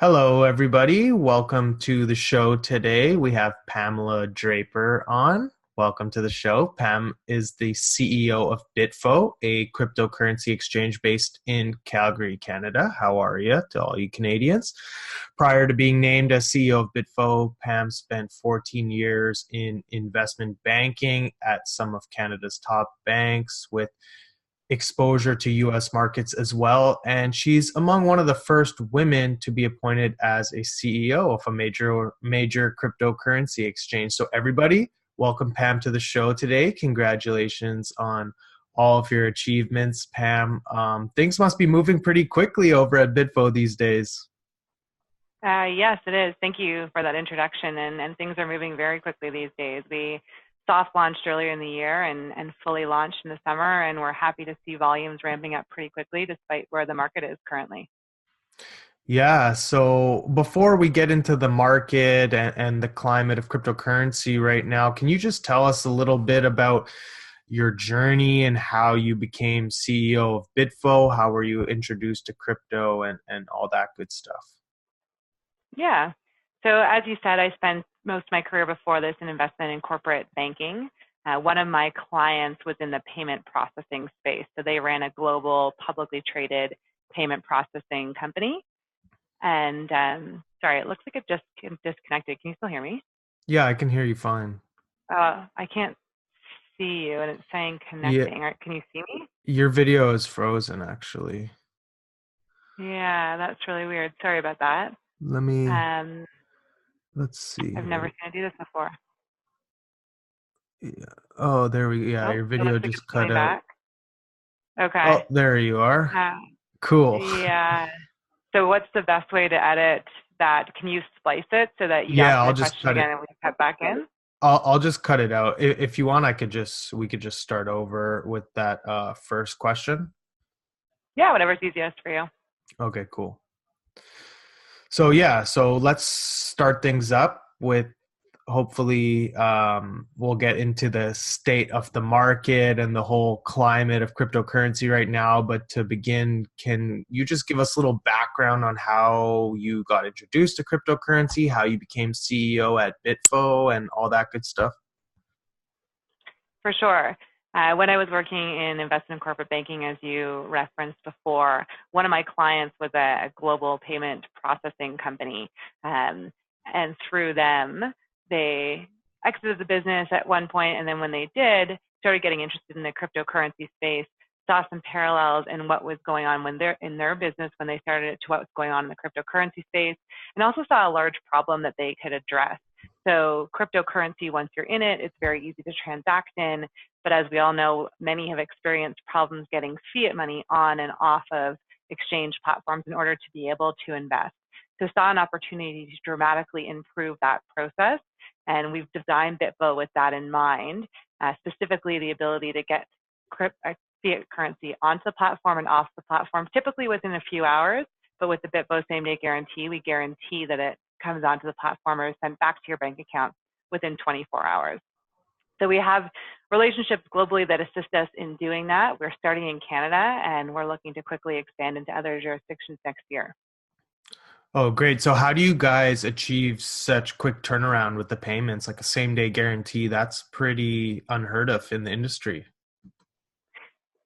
Hello, everybody. Welcome to the show today. We have Pamela Draper on. Welcome to the show. Pam is the CEO of Bitvo, a cryptocurrency exchange based in Calgary, Canada. How are you to all you Canadians? Prior to being named as CEO of Bitvo, Pam spent 14 years in investment banking at some of Canada's top banks with exposure to US markets as well. And she's among one of the first women to be appointed as a CEO of a major cryptocurrency exchange. So everybody, welcome Pam to the show today. Congratulations on all of your achievements, Pam. Things must be moving pretty quickly over at Bitvo these days. Yes, it is. Thank you for that introduction. And things are moving very quickly these days. We soft launched earlier in the year and fully launched in the summer, and we're happy to see volumes ramping up pretty quickly despite where the market is currently. Yeah, so before we get into the market and the climate of cryptocurrency right now, can you just tell us a little bit about your journey and how you became CEO of Bitvo? How were you introduced to crypto and all that good stuff? Yeah. So as you said, I spent most of my career before this in investment in corporate banking. One of my clients was in the payment processing space. So they ran a global publicly traded payment processing company. And sorry, it looks like it just disconnected. Can you still hear me? Yeah, I can hear you fine. I can't see you, and it's saying Yeah, connecting. Can you see me? your video is frozen actually. Yeah, that's really weird. Sorry about that. Let me Um, let's see I've never here. seen it do this before. Yeah. Oh, there we yeah, Oh, your it video looks like just it's cut coming out. back. Okay. Oh, there you are. Uh, Cool. yeah. So what's the best way to edit that? Can you splice it so that you Yeah, ask me I'll the just question cut it. again and we cut back in? I'll just cut it out. If you want, we could just start over with that first question. Yeah, whatever's easiest for you. Okay, cool. So yeah, so let's start things up with hopefully we'll get into the state of the market and the whole climate of cryptocurrency right now. But to begin, can you just give us a little background on how you got introduced to cryptocurrency, how you became CEO at Bitvo, and all that good stuff? For sure. When I was working in investment and corporate banking, as you referenced before, one of my clients was a global payment processing company. Um, and through them, they exited the business at one point, and then when they did, started getting interested in the cryptocurrency space, saw some parallels in what was going on when they're in their business when they started to what was going on in the cryptocurrency space, and also saw a large problem that they could address. So cryptocurrency, once you're in it, it's very easy to transact in. But as we all know, many have experienced problems getting fiat money on and off of exchange platforms in order to be able to invest. So saw an opportunity to dramatically improve that process. And we've designed Bitvo with that in mind, specifically the ability to get fiat currency onto the platform and off the platform, typically within a few hours. But with the Bitvo same day guarantee, we guarantee that it comes onto the platform or is sent back to your bank account within 24 hours. So we have relationships globally that assist us in doing that. We're starting in Canada and we're looking to quickly expand into other jurisdictions next year. Oh, great. So how do you guys achieve such quick turnaround with the payments, like a same day guarantee? That's pretty unheard of in the industry.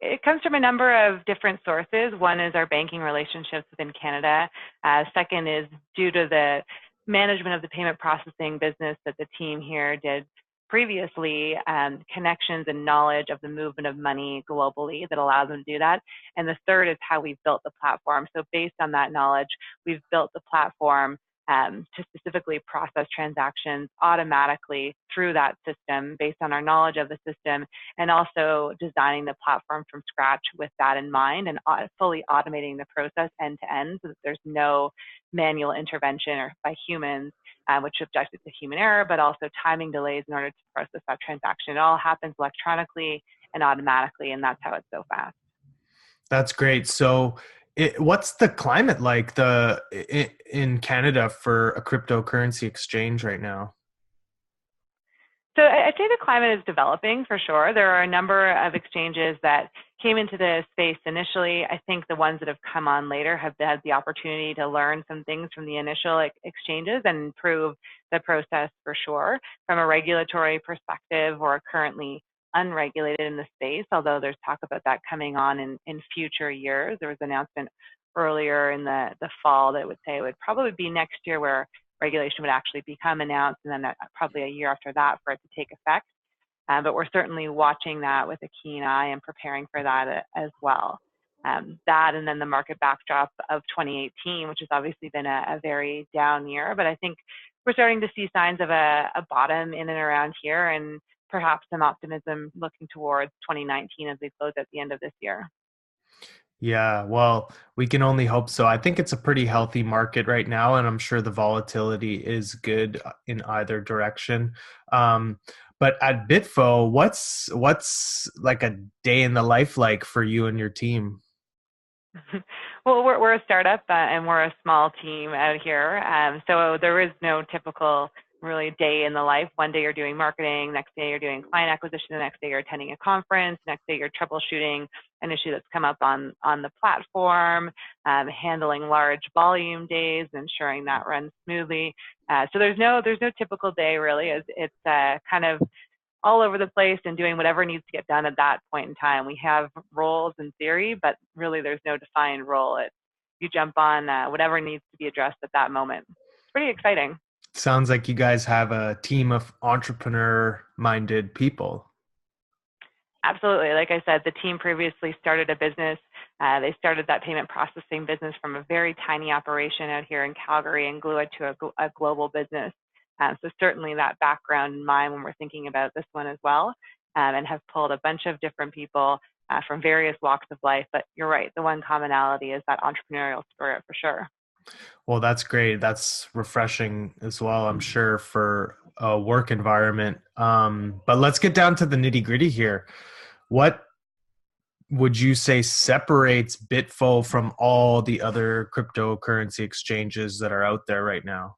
It comes from a number of different sources. One is our banking relationships within Canada. Second is due to the management of the payment processing business that the team here did previously, connections and knowledge of the movement of money globally that allows them to do that. And the third is how we've built the platform. So based on that knowledge, we've built the platform to specifically process transactions automatically through that system based on our knowledge of the system, and also designing the platform from scratch with that in mind and fully automating the process end to end so that there's no manual intervention or by humans, which subjected to human error, but also timing delays in order to process that transaction. It all happens electronically and automatically, and that's how it's so fast. That's great. So, what's the climate like in Canada for a cryptocurrency exchange right now? So I'd say the climate is developing for sure. There are a number of exchanges that came into the space initially. I think the ones that have come on later have had the opportunity to learn some things from the initial exchanges and improve the process for sure. From a regulatory perspective, we're currently unregulated in the space, although there's talk about that coming on in future years. There was an announcement earlier in the fall that would say it would probably be next year where regulation would actually become announced, and then probably a year after that for it to take effect. But we're certainly watching that with a keen eye and preparing for that as well. That and then the market backdrop of 2018, which has obviously been a very down year, but I think we're starting to see signs of a bottom in and around here, and perhaps some optimism looking towards 2019 as we close at the end of this year. Yeah, well, we can only hope so. I think it's a pretty healthy market right now, and I'm sure the volatility is good in either direction. Um, but at Bitvo, what's like a day in the life like for you and your team? Well, we're a startup and we're a small team out here. So there is no typical really day in the life. One day you're doing marketing, next day you're doing client acquisition, the next day you're attending a conference, next day you're troubleshooting an issue that's come up on the platform, handling large volume days, ensuring that runs smoothly. So there's no typical day really. It's kind of all over the place and doing whatever needs to get done at that point in time. We have roles in theory, but really there's no defined role. You jump on whatever needs to be addressed at that moment. It's pretty exciting. Sounds like you guys have a team of entrepreneur-minded people. Absolutely. Like I said, the team previously started a business. They started that payment processing business from a very tiny operation out here in Calgary and grew it to a global business. So certainly that background in mind when we're thinking about this one as well, and have pulled a bunch of different people from various walks of life. But you're right, the one commonality is that entrepreneurial spirit for sure. Well, that's great. That's refreshing as well, I'm sure, for a work environment. But let's get down to the nitty gritty here. What would you say separates Bitfo from all the other cryptocurrency exchanges that are out there right now?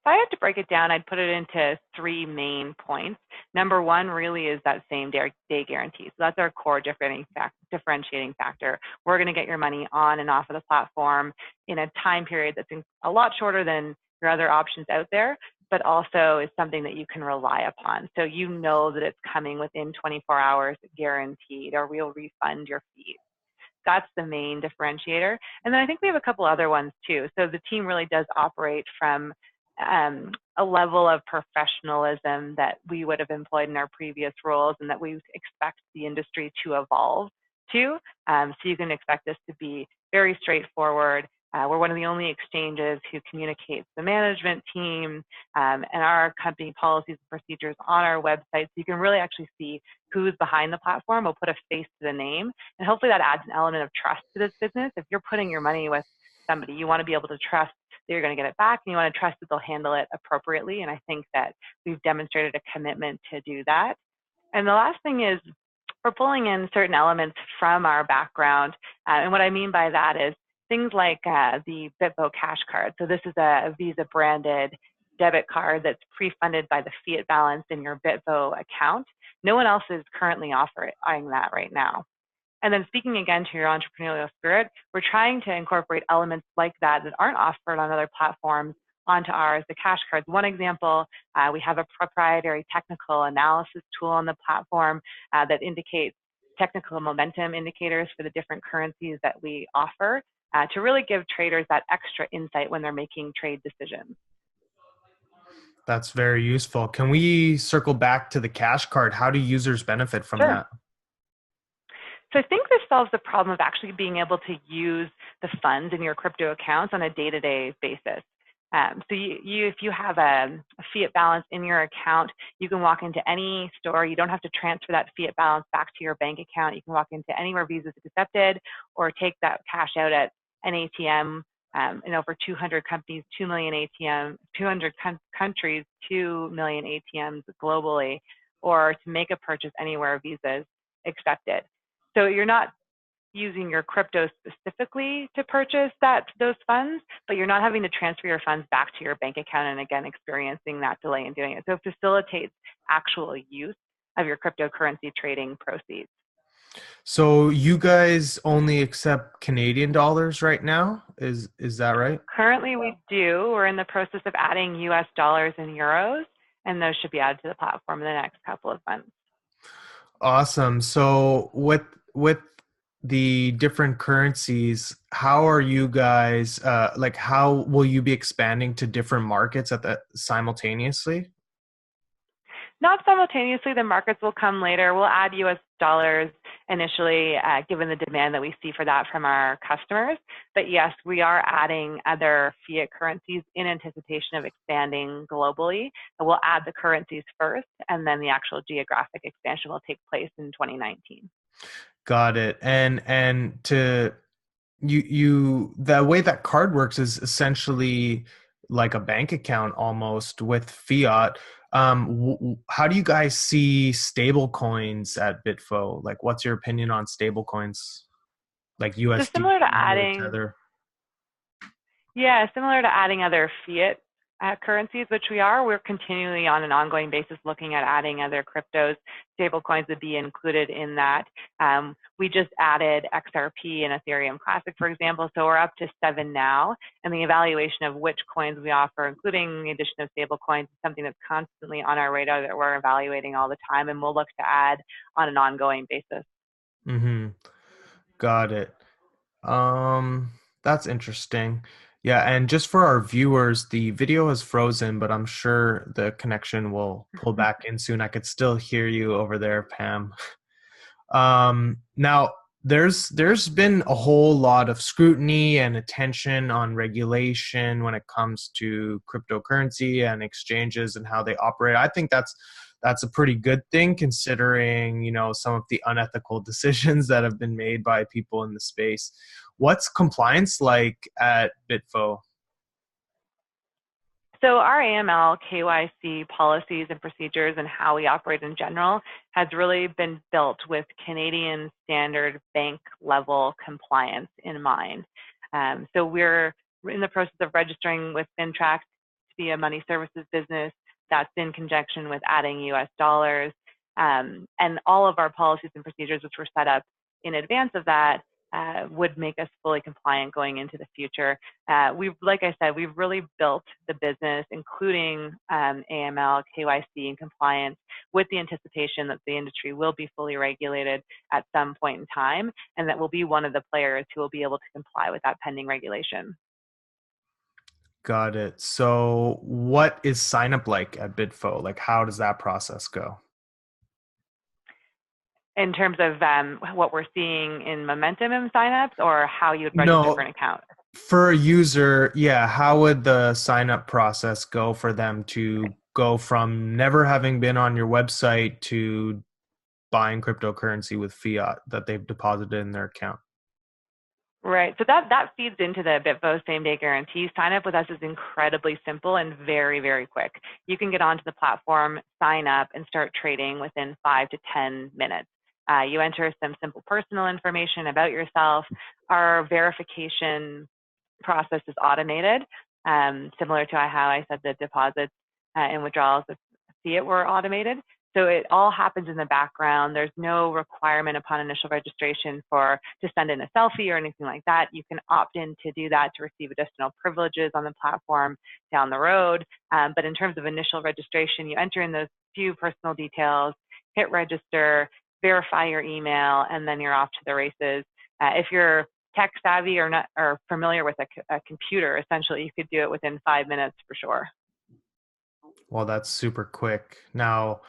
If I had to break it down, I'd put it into three main points. Number one really is that same day guarantee. So that's our core differentiating factor. We're going to get your money on and off of the platform in a time period that's a lot shorter than your other options out there, but also is something that you can rely upon. So you know that it's coming within 24 hours guaranteed, or we'll refund your fees. That's the main differentiator. And then I think we have a couple other ones too. So the team really does operate from a level of professionalism that we would have employed in our previous roles and that we expect the industry to evolve to. So you can expect us to be very straightforward. We're one of the only exchanges who communicates the management team and our company policies and procedures on our website. So you can really actually see who's behind the platform. We'll put a face to the name, and hopefully that adds an element of trust to this business. If you're putting your money with somebody, you want to be able to trust that you're going to get it back, and you want to trust that they'll handle it appropriately. And I think that we've demonstrated a commitment to do that. And the last thing is we're pulling in certain elements from our background. And what I mean by that is things like the Bitvo cash card. So this is a Visa branded debit card that's pre-funded by the fiat balance in your Bitvo account. No one else is currently offering that right now. And then speaking again to your entrepreneurial spirit, we're trying to incorporate elements like that that aren't offered on other platforms onto ours, the cash cards. One example, we have a proprietary technical analysis tool on the platform that indicates technical momentum indicators for the different currencies that we offer to really give traders that extra insight when they're making trade decisions. That's very useful. Can we circle back to the cash card? How do users benefit from Sure. that? So I think this solves the problem of actually being able to use the funds in your crypto accounts on a day-to-day basis. So if you have a fiat balance in your account, you can walk into any store. You don't have to transfer that fiat balance back to your bank account. You can walk into anywhere Visa is accepted, or take that cash out at an ATM in over 200 companies, 2 million ATM, 200 countries, 2 million ATMs globally, or to make a purchase anywhere Visa is accepted. So you're not using your crypto specifically to purchase those funds, but you're not having to transfer your funds back to your bank account and again experiencing that delay in doing it. So it facilitates actual use of your cryptocurrency trading proceeds. So you guys only accept Canadian dollars right now? Is that right? Currently, we do. We're in the process of adding US dollars and euros, and those should be added to the platform in the next couple of months. Awesome. So with the different currencies, how are you guys like how will you be expanding to different markets at the simultaneously? Not simultaneously, the markets will come later. We'll add US dollars initially, given the demand that we see for that from our customers. But yes, we are adding other fiat currencies in anticipation of expanding globally. And we'll add the currencies first, and then the actual geographic expansion will take place in 2019. Got it. And to you the way that card works is essentially like a bank account almost with fiat. How do you guys see stable coins at Bitfo? Like, what's your opinion on stable coins like So USD similar to or adding Tether? Yeah, similar to adding other fiat currencies, which we're continually on an ongoing basis looking at adding other cryptos. Stablecoins would be included in that. We just added XRP and Ethereum Classic, for example, so we're up to 7 now. And the evaluation of which coins we offer, including the addition of stablecoins, is something that's constantly on our radar that we're evaluating all the time, and we'll look to add on an ongoing basis. Mm-hmm. Got it. Um, that's interesting. Yeah, and just for our viewers, the video is frozen, but I'm sure the connection will pull back in soon. I could still hear you over there, Pam. Now there's been a whole lot of scrutiny and attention on regulation when it comes to cryptocurrency and exchanges and how they operate. I think that's a pretty good thing considering, some of the unethical decisions that have been made by people in the space. What's compliance like at Bitfo? So our AML, KYC policies and procedures and how we operate in general has really been built with Canadian standard bank level compliance in mind. So we're in the process of registering with FinTrack to be a money services business. That's in conjunction with adding US dollars. And all of our policies and procedures, which were set up in advance of that, would make us fully compliant going into the future. Like I said, we've really built the business, including AML, KYC, and compliance, with the anticipation that the industry will be fully regulated at some point in time, and that we'll be one of the players who will be able to comply with that pending regulation. Got it. So what is sign up like at Bitfo? Like, how does that process go? In terms of what we're seeing in momentum in signups, or how you would register for No, an account. for a user, yeah, how would the sign up process go for them to go from never having been on your website to buying cryptocurrency with fiat that they've deposited in their account? Right. So that feeds into the Bitvo same day guarantee. Sign up with us is incredibly simple and very, very quick. You can get onto the platform, sign up, and start trading within 5 to 10 minutes. You enter some simple personal information about yourself. Our verification process is automated, similar to how I said the deposits and withdrawals of fiat were automated. So it all happens in the background. There's no requirement upon initial registration to send in a selfie or anything like that. You can opt in to do that to receive additional privileges on the platform down the road. But in terms of initial registration, you enter in those few personal details, hit register, verify your email, and then you're off to the races. If you're tech savvy or not, or familiar with a computer, essentially, you could do it within 5 minutes for sure. Well, that's super quick. Now,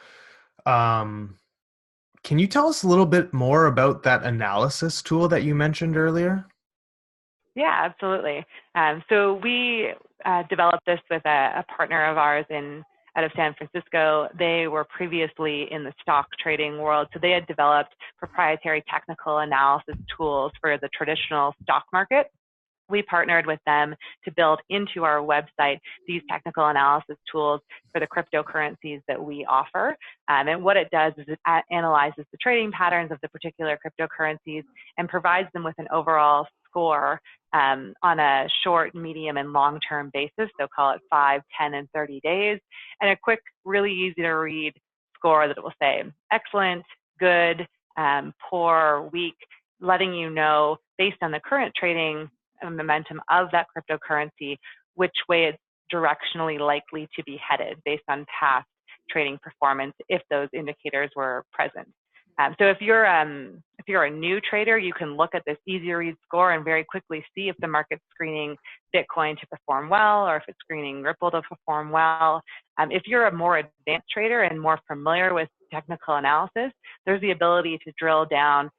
um, can you tell us a little bit more about that analysis tool that you mentioned earlier? Yeah, absolutely. So we developed this with a partner of ours out of San Francisco. They were previously in the stock trading world, so they had developed proprietary technical analysis tools for the traditional stock market. We partnered with them to build into our website these technical analysis tools for the cryptocurrencies that we offer. And what it does is it analyzes the trading patterns of the particular cryptocurrencies and provides them with an overall score on a short, medium, and long-term basis. So call it 5, 10, and 30 days. And a quick, really easy to read score that it will say excellent, good, poor, weak, letting you know based on the current trading momentum of that cryptocurrency, which way it's directionally likely to be headed based on past trading performance if those indicators were present. So if you're a new trader, you can look at this easy to read score and very quickly see if the market's screening Bitcoin to perform well or if it's screening Ripple to perform well. If you're a more advanced trader and more familiar with technical analysis, there's the ability to drill down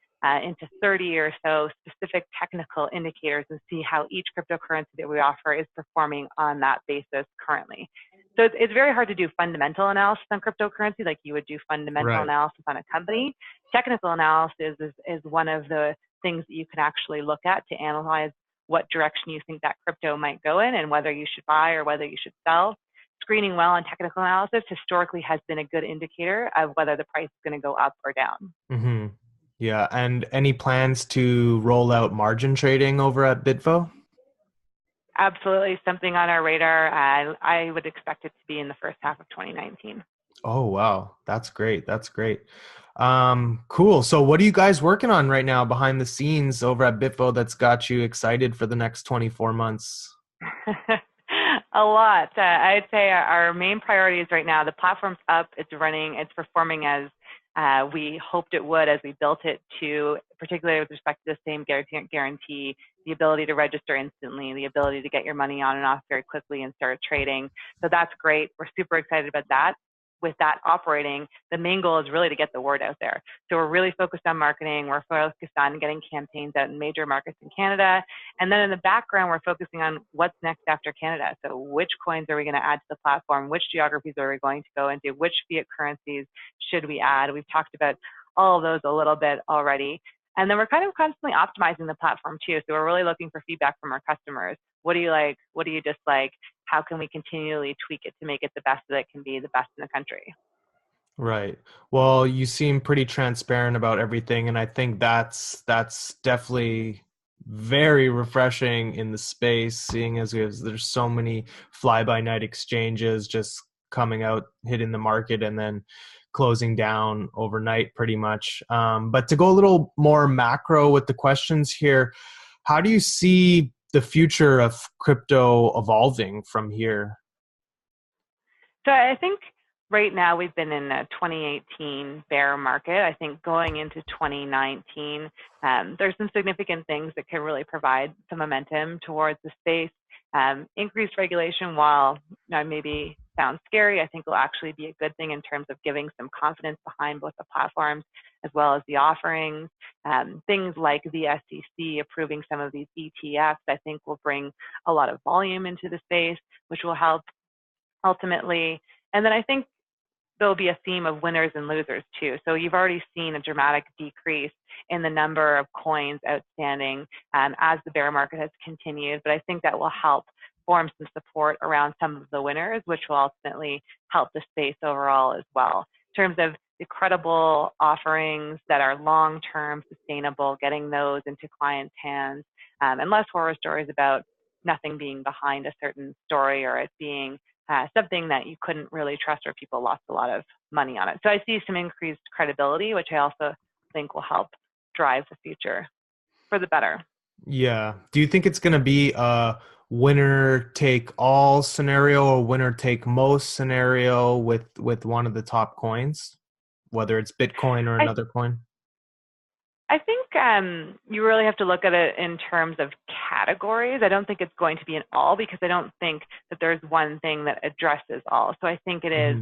into 30 or so specific technical indicators and see how each cryptocurrency that we offer is performing on that basis currently. So it's very hard to do fundamental analysis on cryptocurrency like you would do fundamental Right. analysis on a company. Technical analysis is one of the things that you can actually look at to analyze what direction you think that crypto might go in and whether you should buy or whether you should sell. Screening well on technical analysis historically has been a good indicator of whether the price is going to go up or down. Mm-hmm. Yeah. And any plans to roll out margin trading over at Bitvo? Absolutely something on our radar. I would expect it to be in the first half of 2019. Oh, wow. That's great. That's great. Cool. So what are you guys working on right now behind the scenes over at Bitvo that's got you excited for the next 24 months? A lot. I'd say our main priorities right now, the platform's up, it's running, it's performing as we hoped it would as we built it to, particularly with respect to the same guarantee, the ability to register instantly, the ability to get your money on and off very quickly and start trading. So that's great. We're super excited about that. With that operating, the main goal is really to get the word out there. So we're really focused on marketing. We're focused on getting campaigns out in major markets in Canada. And then in the background, we're focusing on what's next after Canada. So which coins are we going to add to the platform? Which geographies are we going to go into? Which fiat currencies should we add? We've talked about all of those a little bit already. And then we're kind of constantly optimizing the platform too. So we're really looking for feedback from our customers. What do you like? What do you dislike? How can we continually tweak it to make it the best that it can be, the best in the country? Right. Well, you seem pretty transparent about everything, and I think that's definitely very refreshing in the space, seeing as there's so many fly-by-night exchanges just coming out, hitting the market, and then closing down overnight, pretty much. But to go a little more macro with the questions here, how do you see the future of crypto evolving from here? So I think right now we've been in a 2018 bear market. I think going into 2019, there's some significant things that can really provide some momentum towards the space. Increased regulation, while maybe sounds scary, I think will actually be a good thing in terms of giving some confidence behind both the platforms as well as the offerings. Things like the SEC approving some of these ETFs, I think will bring a lot of volume into the space, which will help ultimately. And then I think there'll be a theme of winners and losers too. So you've already seen a dramatic decrease in the number of coins outstanding as the bear market has continued. But I think that will help form some support around some of the winners, which will ultimately help the space overall as well. In terms of the credible offerings that are long-term sustainable, getting those into clients' hands, and less horror stories about nothing being behind a certain story or it being something that you couldn't really trust or people lost a lot of money on it. So I see some increased credibility, which I also think will help drive the future for the better. Yeah. Do you think it's going to be a winner take all scenario or winner take most scenario with one of the top coins, whether it's Bitcoin or I, another coin? I think you really have to look at it in terms of categories. I don't think it's going to be an all because I don't think that there's one thing that addresses all. So I think it is,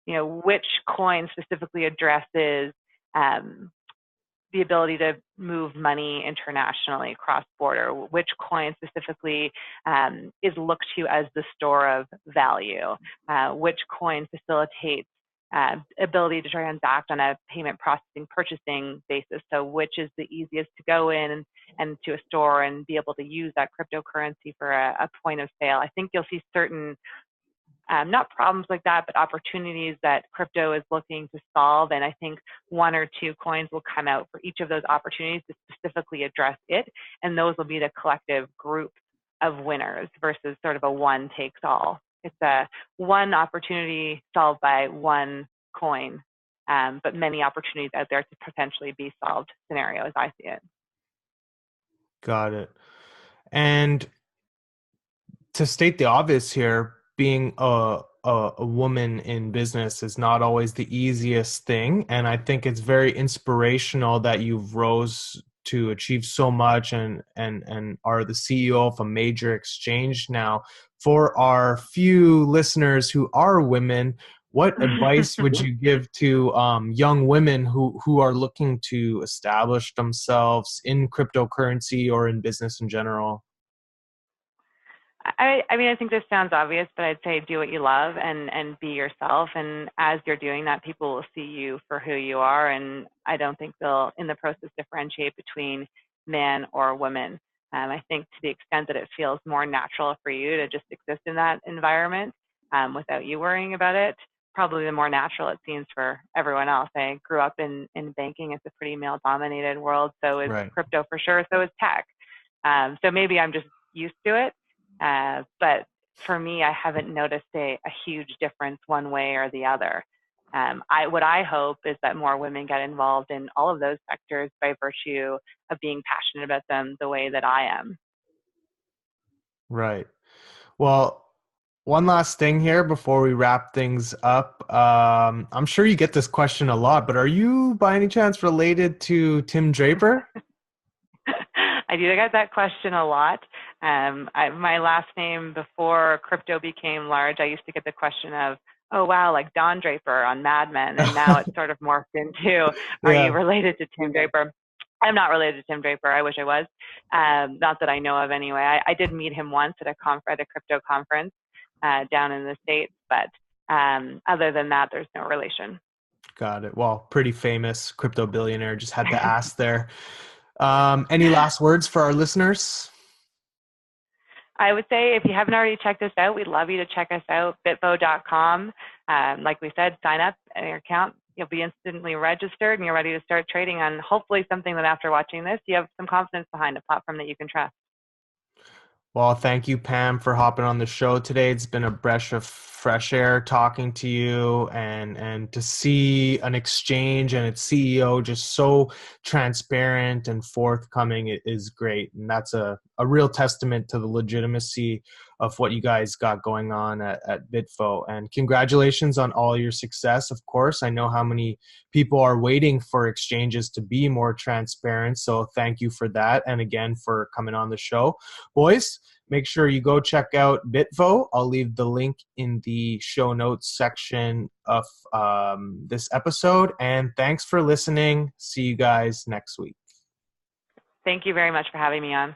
Hmm. which coin specifically addresses the ability to move money internationally cross border, which coin specifically is looked to as the store of value, which coin facilitates ability to transact on a payment processing purchasing basis. So which is the easiest to go in and to a store and be able to use that cryptocurrency for a point of sale. I think you'll see certain not problems like that, but opportunities that crypto is looking to solve. And I think one or two coins will come out for each of those opportunities to specifically address it. And those will be the collective group of winners versus sort of a one takes all. It's a one opportunity solved by one coin but many opportunities out there to potentially be solved scenario as I see it. Got it. And to state the obvious here, being a woman in business is not always the easiest thing, and I think it's very inspirational that you've rose to achieve so much and are the CEO of a major exchange now. For our few listeners who are women, what advice would you give to young women who are looking to establish themselves in cryptocurrency or in business in general? I mean, I think this sounds obvious, but I'd say do what you love and be yourself. And as you're doing that, people will see you for who you are. And I don't think they'll, in the process, differentiate between man or woman. I think to the extent that it feels more natural for you to just exist in that environment without you worrying about it, probably the more natural it seems for everyone else. I grew up in banking. It's a pretty male-dominated world. So is Right. crypto for sure. So is tech. So maybe I'm just used to it. But for me, I haven't noticed a huge difference one way or the other. What I hope is that more women get involved in all of those sectors by virtue of being passionate about them the way that I am. Right. Well, one last thing here before we wrap things up. I'm sure you get this question a lot, but are you by any chance related to Tim Draper? I do get that question a lot. My last name before crypto became large, I used to get the question of, oh, wow, like Don Draper on Mad Men. And now it's sort of morphed into, are you Yeah, related to Tim Draper? I'm not related to Tim Draper. I wish I was. Not that I know of anyway. I did meet him once at a crypto conference down in the States, but other than that, there's no relation. got it. Well, pretty famous crypto billionaire. Just had to ask there. Any last words for our listeners? I would say if you haven't already checked us out, we'd love you to check us out, bitvo.com. Like we said, sign up in your account. You'll be instantly registered and you're ready to start trading on hopefully something that after watching this, you have some confidence behind a platform that you can trust. Well, thank you, Pam, for hopping on the show today. It's been a breath of fresh air talking to you and to see an exchange and its CEO just so transparent and forthcoming is great. And that's a real testament to the legitimacy of what you guys got going on at Bitvo. And congratulations on all your success, of course. I know how many people are waiting for exchanges to be more transparent. So thank you for that. And again, for coming on the show. Boys, make sure you go check out Bitvo. I'll leave the link in the show notes section of this episode. And thanks for listening. See you guys next week. Thank you very much for having me on.